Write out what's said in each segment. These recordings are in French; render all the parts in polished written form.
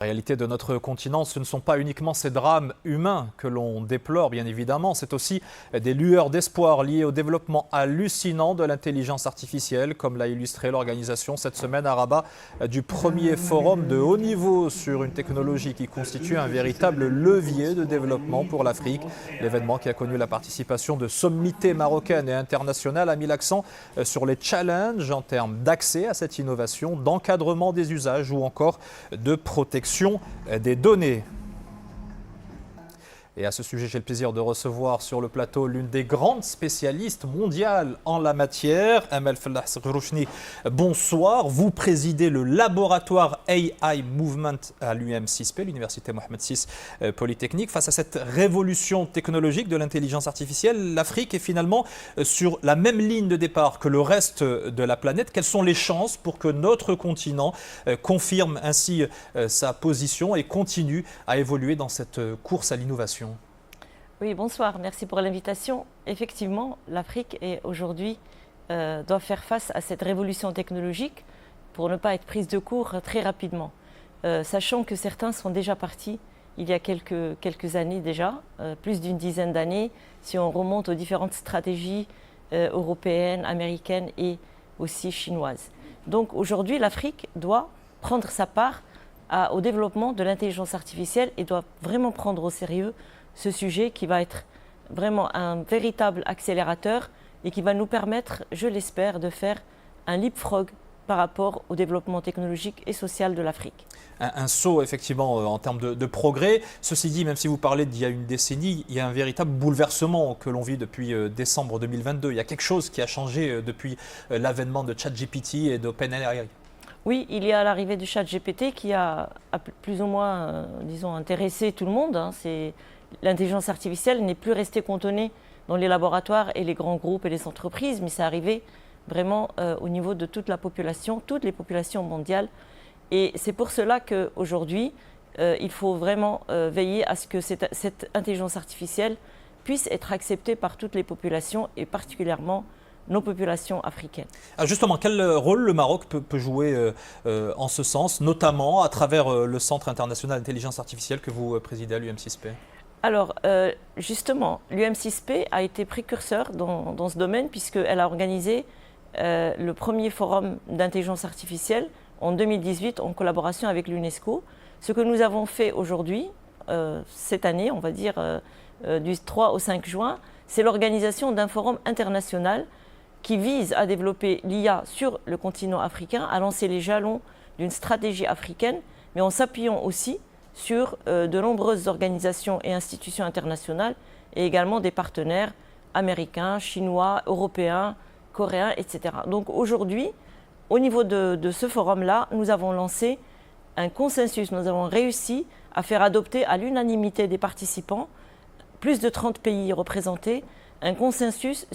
La réalité de notre continent, ce ne sont pas uniquement ces drames humains que l'on déplore, bien évidemment, c'est aussi des lueurs d'espoir liées au développement hallucinant de l'intelligence artificielle, comme l'a illustré l'organisation cette semaine à Rabat du premier forum de haut niveau sur une technologie qui constitue un véritable levier de développement pour l'Afrique. L'événement qui a connu la participation de sommités marocaines et internationales a mis l'accent sur les challenges en termes d'accès à cette innovation, d'encadrement des usages ou encore de protection des données. Et à ce sujet, j'ai le plaisir de recevoir sur le plateau l'une des grandes spécialistes mondiales en la matière, Amel Fellah Ghrouchni. Bonsoir, vous présidez le laboratoire AI Movement à l'UM6P, l'Université Mohammed VI Polytechnique. Face à cette révolution technologique de l'intelligence artificielle, l'Afrique est finalement sur la même ligne de départ que le reste de la planète. Quelles sont les chances pour que notre continent confirme ainsi sa position et continue à évoluer dans cette course à l'innovation ? Oui, bonsoir, merci pour l'invitation. Effectivement, l'Afrique aujourd'hui doit faire face à cette révolution technologique pour ne pas être prise de court très rapidement. Sachant que certains sont déjà partis il y a quelques années déjà, plus d'une dizaine d'années, si on remonte aux différentes stratégies européennes, américaines et aussi chinoises. Donc aujourd'hui, l'Afrique doit prendre sa part au développement de l'intelligence artificielle et doit vraiment prendre au sérieux ce sujet qui va être vraiment un véritable accélérateur et qui va nous permettre, je l'espère, de faire un leapfrog par rapport au développement technologique et social de l'Afrique. Un saut effectivement en termes de progrès. Ceci dit, même si vous parlez d'il y a une décennie, il y a un véritable bouleversement que l'on vit depuis décembre 2022. Il y a quelque chose qui a changé depuis l'avènement de ChatGPT et d'OpenAI. Oui, il y a l'arrivée du ChatGPT qui a plus ou moins, disons, intéressé tout le monde. L'intelligence artificielle n'est plus restée cantonnée dans les laboratoires et les grands groupes et les entreprises, mais c'est arrivé vraiment au niveau de toute la population, toutes les populations mondiales. Et c'est pour cela qu'aujourd'hui, il faut vraiment veiller à ce que cette intelligence artificielle puisse être acceptée par toutes les populations et particulièrement nos populations africaines. Ah justement, quel rôle le Maroc peut jouer en ce sens, notamment à travers le Centre international d'intelligence artificielle que vous présidez à l'UM6P ? Alors, justement, l'UM6P a été précurseur dans ce domaine puisqu'elle a organisé le premier forum d'intelligence artificielle en 2018 en collaboration avec l'UNESCO. Ce que nous avons fait aujourd'hui, cette année, on va dire du 3 au 5 juin, c'est l'organisation d'un forum international qui vise à développer l'IA sur le continent africain, à lancer les jalons d'une stratégie africaine, mais en s'appuyant aussi sur de nombreuses organisations et institutions internationales et également des partenaires américains, chinois, européens, coréens, etc. Donc aujourd'hui, au niveau de ce forum-là, nous avons lancé un consensus, nous avons réussi à faire adopter à l'unanimité des participants, plus de 30 pays représentés, un consensus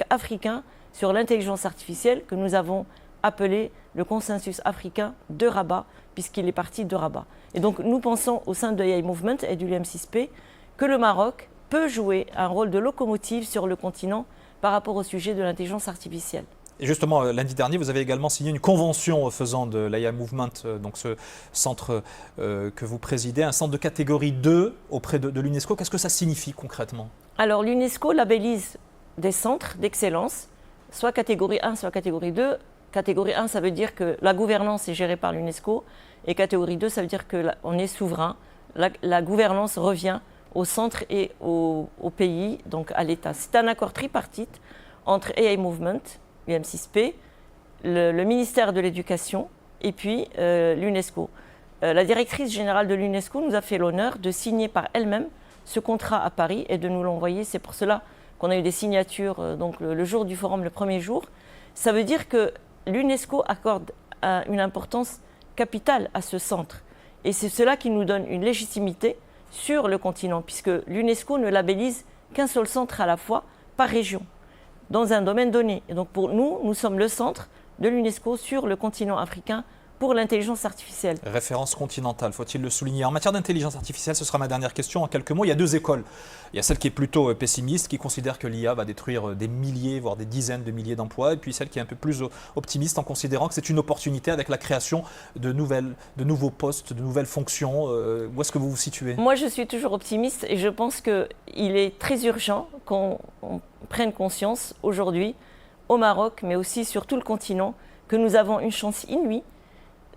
africain sur l'intelligence artificielle que nous avons appelé le consensus africain de Rabat, puisqu'il est parti de Rabat. Et donc nous pensons au sein de AI Movement et du LUM6P que le Maroc peut jouer un rôle de locomotive sur le continent par rapport au sujet de l'intelligence artificielle. Et justement, lundi dernier, vous avez également signé une convention faisant de l'AI Movement, donc ce centre que vous présidez, un centre de catégorie 2 auprès de l'UNESCO. Qu'est-ce que ça signifie concrètement ? Alors l'UNESCO labellise des centres d'excellence, soit catégorie 1, soit catégorie 2. Catégorie 1, ça veut dire que la gouvernance est gérée par l'UNESCO. Et catégorie 2, ça veut dire qu'on est souverain. La gouvernance revient au centre et au pays, donc à l'État. C'est un accord tripartite entre AI Movement, l'UM6P, le ministère de l'Éducation et puis l'UNESCO. La directrice générale de l'UNESCO nous a fait l'honneur de signer par elle-même ce contrat à Paris et de nous l'envoyer. C'est pour cela qu'on a eu des signatures donc le jour du forum, le premier jour. Ça veut dire que l'UNESCO accorde une importance capitale à ce centre. Et c'est cela qui nous donne une légitimité sur le continent, puisque l'UNESCO ne labellise qu'un seul centre à la fois, par région, dans un domaine donné. Et donc pour nous, nous sommes le centre de l'UNESCO sur le continent africain pour l'intelligence artificielle. Référence continentale, faut-il le souligner. En matière d'intelligence artificielle, ce sera ma dernière question. En quelques mots, il y a deux écoles. Il y a celle qui est plutôt pessimiste, qui considère que l'IA va détruire des milliers, voire des dizaines de milliers d'emplois. Et puis celle qui est un peu plus optimiste en considérant que c'est une opportunité avec la création de nouveaux postes, de nouvelles fonctions. Où est-ce que vous vous situez? Moi, je suis toujours optimiste et je pense qu'il est très urgent qu'on prenne conscience aujourd'hui au Maroc, mais aussi sur tout le continent, que nous avons une chance inouïe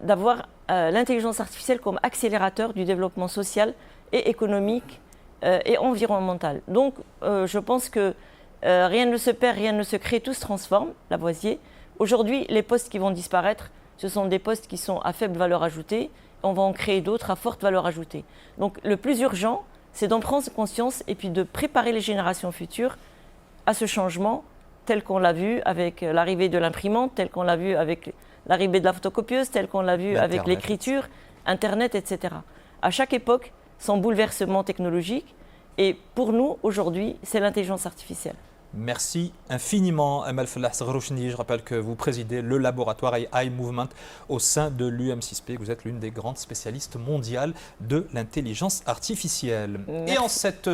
d'avoir l'intelligence artificielle comme accélérateur du développement social et économique et environnemental. Donc, je pense que rien ne se perd, rien ne se crée, tout se transforme, Lavoisier. Aujourd'hui, les postes qui vont disparaître, ce sont des postes qui sont à faible valeur ajoutée. On va en créer d'autres à forte valeur ajoutée. Donc, le plus urgent, c'est d'en prendre conscience et puis de préparer les générations futures à ce changement tel qu'on l'a vu avec l'arrivée de l'imprimante, tel qu'on l'a vu avec l'arrivée de la photocopieuse, tel qu'on l'a vu avec l'écriture, Internet, etc. À chaque époque, son bouleversement technologique. Et pour nous, aujourd'hui, c'est l'intelligence artificielle. Merci infiniment, Amal Fellah Saghrouchni. Je rappelle que vous présidez le laboratoire AI Movement au sein de l'UM6P. Vous êtes l'une des grandes spécialistes mondiales de l'intelligence artificielle. Merci. Et en cette